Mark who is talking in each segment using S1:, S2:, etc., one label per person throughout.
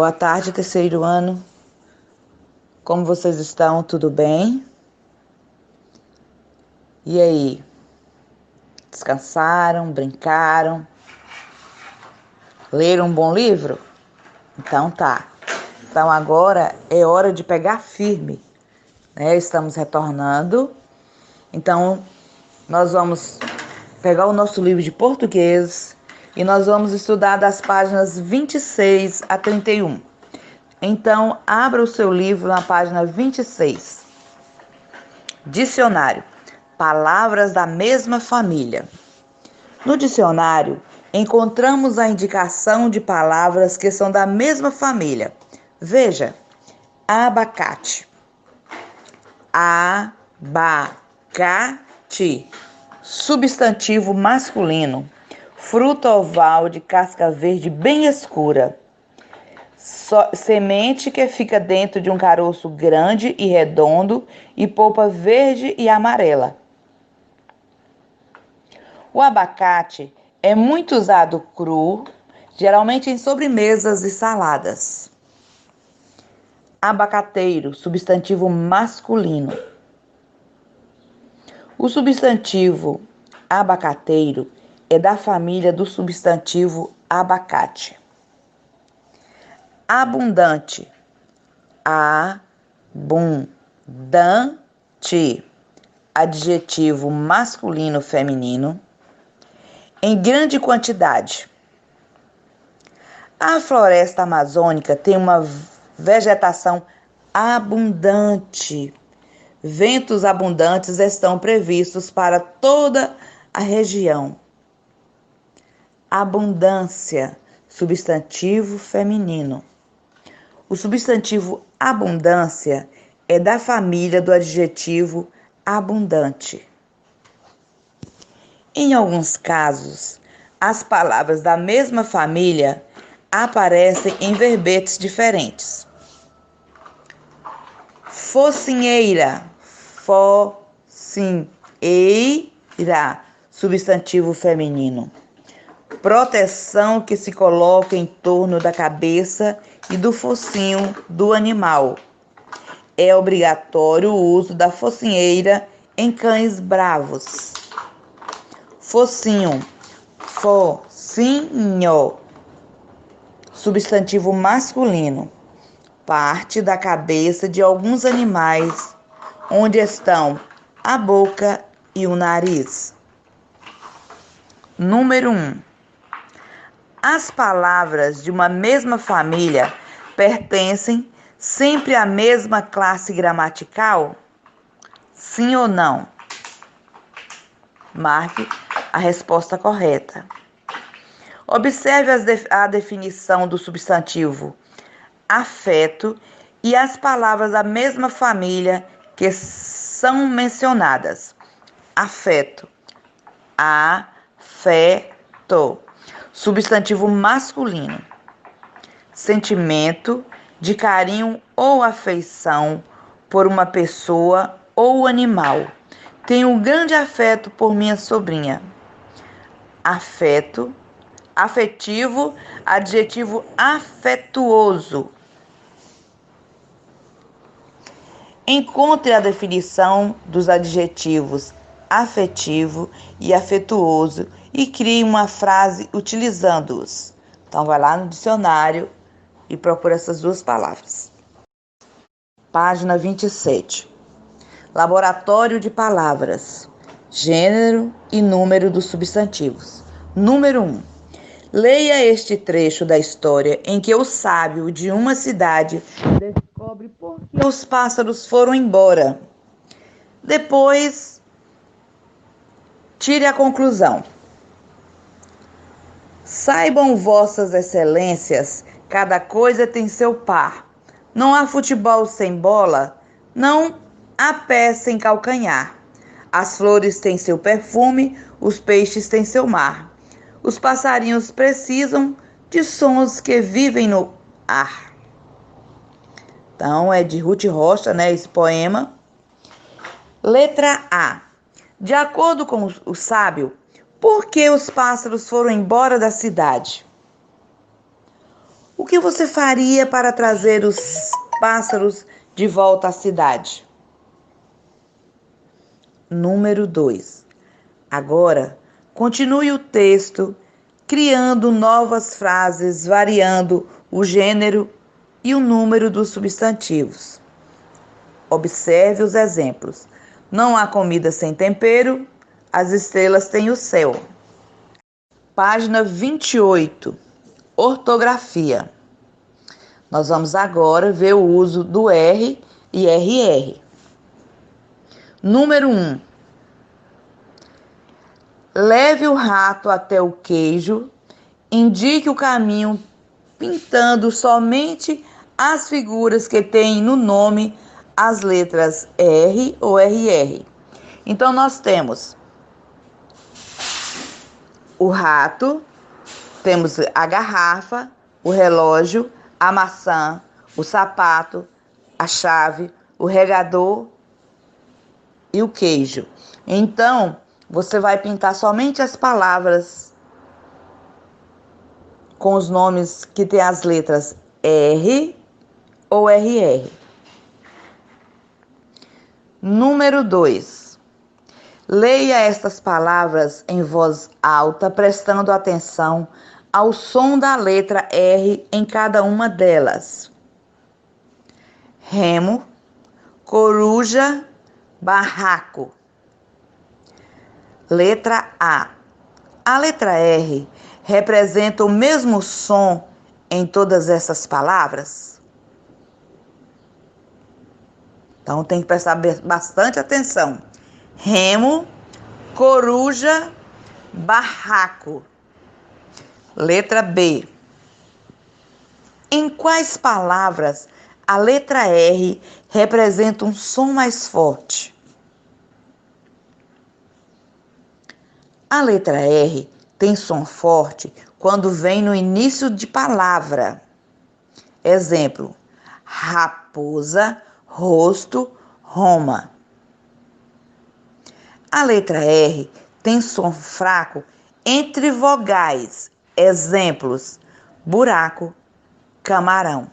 S1: Boa tarde, terceiro ano. Como vocês estão? Tudo bem? E aí? Descansaram? Brincaram? Leram um bom livro? Então tá. Então agora é hora de pegar firme, né? Estamos retornando. Então nós vamos pegar o nosso livro de português e nós vamos estudar das páginas 26 a 31. Então, abra o seu livro na página 26. Dicionário. Palavras da mesma família. No dicionário, encontramos a indicação de palavras que são da mesma família. Veja: abacate. Abacate. Substantivo masculino. Fruta oval de casca verde bem escura. Semente que fica dentro de um caroço grande e redondo e polpa verde e amarela. O abacate é muito usado cru, geralmente em sobremesas e saladas. Abacateiro, substantivo masculino. O substantivo abacateiro é da família do substantivo abacate. Abundante. Abundante. Adjetivo masculino feminino. Em grande quantidade. A floresta amazônica tem uma vegetação abundante. Ventos abundantes estão previstos para toda a região. Abundância, substantivo feminino. O substantivo abundância é da família do adjetivo abundante. Em alguns casos, as palavras da mesma família aparecem em verbetes diferentes. Focinheira, focinheira, substantivo feminino. Proteção que se coloca em torno da cabeça e do focinho do animal. É obrigatório o uso da focinheira em cães bravos. Focinho, focinho, substantivo masculino, parte da cabeça de alguns animais, onde estão a boca e o nariz. Número 1. As palavras de uma mesma família pertencem sempre à mesma classe gramatical? Sim ou não? Marque a resposta correta. Observe a definição do substantivo afeto e as palavras da mesma família que são mencionadas. Afeto. Afeto. Substantivo masculino. Sentimento de carinho ou afeição por uma pessoa ou animal. Tenho um grande afeto por minha sobrinha. Afeto, afetivo, adjetivo afetuoso. Encontre a definição dos adjetivos afetivo e afetuoso e crie uma frase utilizando-os. Então, vai lá no dicionário e procura essas duas palavras. Página 27. Laboratório de palavras. Gênero e número dos substantivos. Número 1. Leia este trecho da história em que o sábio de uma cidade descobre por que os pássaros foram embora. Depois, tire a conclusão. Saibam vossas excelências, cada coisa tem seu par. Não há futebol sem bola, não há pé sem calcanhar. As flores têm seu perfume, os peixes têm seu mar. Os passarinhos precisam de sons que vivem no ar. Então, é de Ruth Rocha, né, esse poema. Letra A. De acordo com o sábio, por que os pássaros foram embora da cidade? O que você faria para trazer os pássaros de volta à cidade? Número 2. Agora, continue o texto, criando novas frases, variando o gênero e o número dos substantivos. Observe os exemplos. Não há comida sem tempero, as estrelas têm o céu. Página 28. Ortografia. Nós vamos agora ver o uso do R e RR. Número 1. Leve o rato até o queijo, indique o caminho pintando somente as figuras que têm no nome as letras R ou RR. Então, nós temos o rato, temos a garrafa, o relógio, a maçã, o sapato, a chave, o regador e o queijo. Então, você vai pintar somente as palavras com os nomes que tem as letras R ou RR. Número 2. Leia estas palavras em voz alta, prestando atenção ao som da letra R em cada uma delas. Remo, coruja, barraco. Letra A. A letra R representa o mesmo som em todas essas palavras? Então tem que prestar bastante atenção. Remo, coruja, barraco. Letra B. Em quais palavras a letra R representa um som mais forte? A letra R tem som forte quando vem no início de palavra. Exemplo: raposa, rosto, Roma. A letra R tem som fraco entre vogais. Exemplos: buraco, camarão.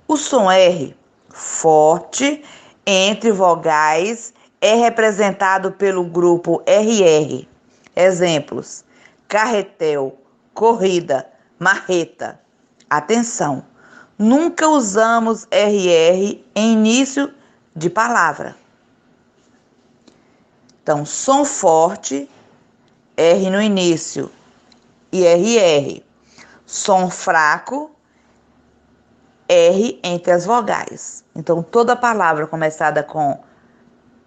S1: O som R, forte entre vogais, é representado pelo grupo RR. Exemplos: carretel, corrida, marreta. Atenção, nunca usamos RR em início de palavra. Então, som forte, R no início e RR. Som fraco, R entre as vogais. Então, toda palavra começada com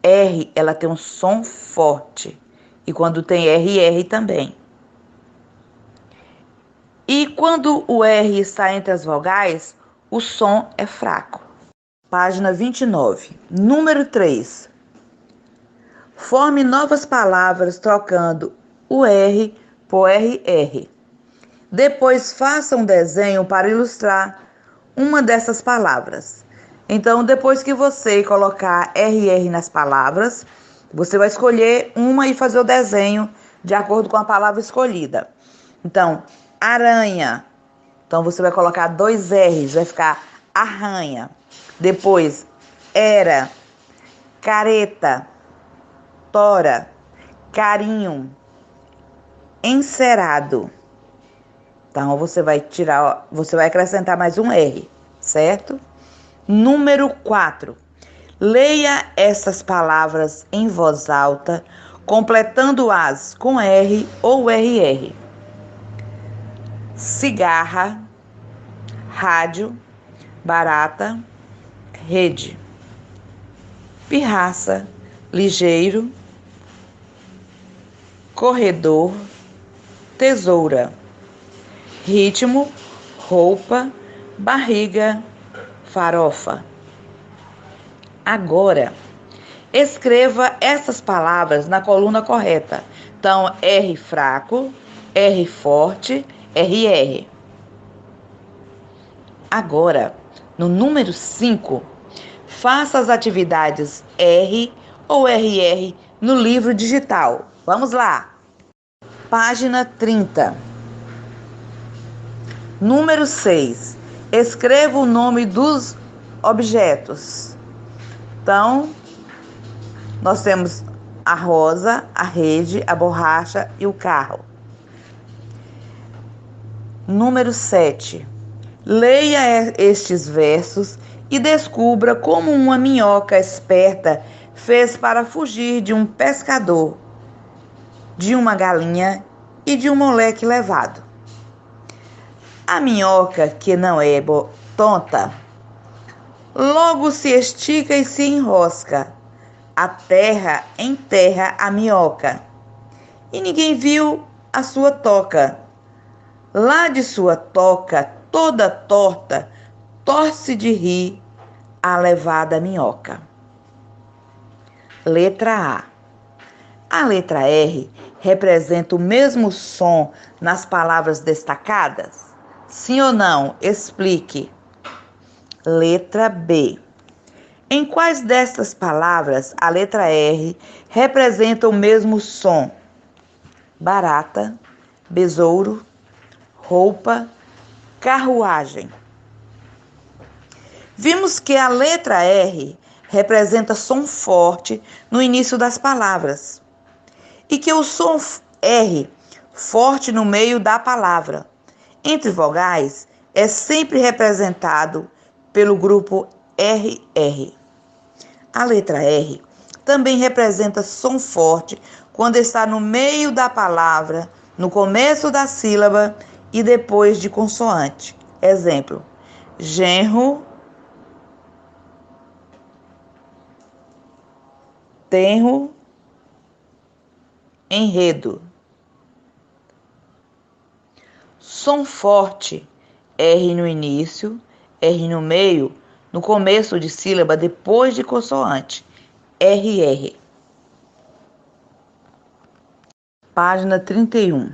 S1: R, ela tem um som forte. E quando tem RR também. E quando o R está entre as vogais, o som é fraco. Página 29. Número 3. Forme novas palavras trocando o R por RR. Depois faça um desenho para ilustrar uma dessas palavras. Então, depois que você colocar RR nas palavras, você vai escolher uma e fazer o desenho de acordo com a palavra escolhida. Então, aranha. Então, você vai colocar 2 R's, vai ficar arranha. Depois, era, careta, tora, carinho, encerado. Então, você vai acrescentar mais um R, certo? Número 4. Leia essas palavras em voz alta, completando-as com R ou RR. Cigarra, rádio, barata, rede. Pirraça, ligeiro, corredor, tesoura. Ritmo, roupa, barriga, farofa. Agora, escreva essas palavras na coluna correta. Então, R fraco, R forte, RR. Agora, no número 5, faça as atividades R ou RR no livro digital. Vamos lá. Página 30. Número 6. Escreva o nome dos objetos. Então, nós temos a rosa, a rede, a borracha e o carro. Número 7. Leia estes versos e descubra como uma minhoca esperta fez para fugir de um pescador, de uma galinha e de um moleque levado. A minhoca, que não é tonta, logo se estica e se enrosca. A terra enterra a minhoca, e ninguém viu a sua toca. Lá de sua toca, toda torta, torce de rir a levada minhoca. Letra A. A letra R representa o mesmo som nas palavras destacadas? Sim ou não? Explique. Letra B. Em quais destas palavras a letra R representa o mesmo som? Barata, besouro, roupa, carruagem. Vimos que a letra R representa som forte no início das palavras e que o som R forte no meio da palavra. Entre vogais, é sempre representado pelo grupo RR. A letra R também representa som forte quando está no meio da palavra, no começo da sílaba e depois de consoante. Exemplo: genro, tenro, enredo. Som forte, R no início, R no meio, no começo de sílaba, depois de consoante, RR. Página 31.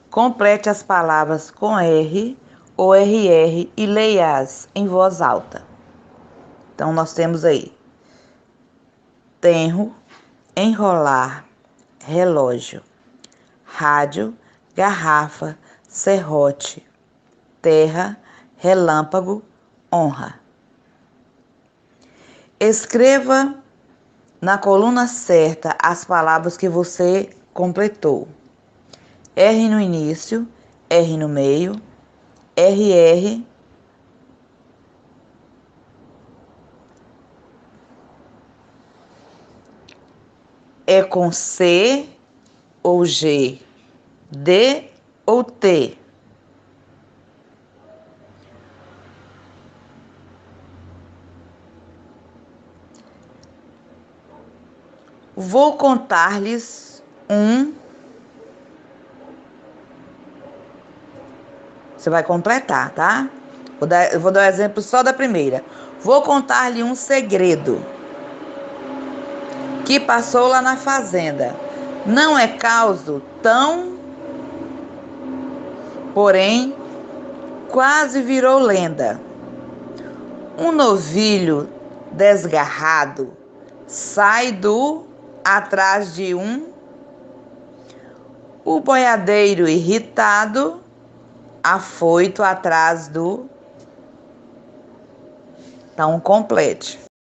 S1: Complete as palavras com R ou RR e leia-as em voz alta. Então, nós temos aí: tenro, enrolar, relógio, rádio, garrafa, serrote, terra, relâmpago, honra. Escreva na coluna certa as palavras que você completou. R no início, R no meio, RR, é com C ou G, D ou T. Vou contar-lhes um. Você vai completar, tá? Eu vou dar um exemplo só da primeira. Vou contar-lhe um segredo que passou lá na fazenda. Não é causo tão, porém, quase virou lenda. Um novilho desgarrado sai do atrás de um. O boiadeiro irritado, afoito atrás do. Então, complete.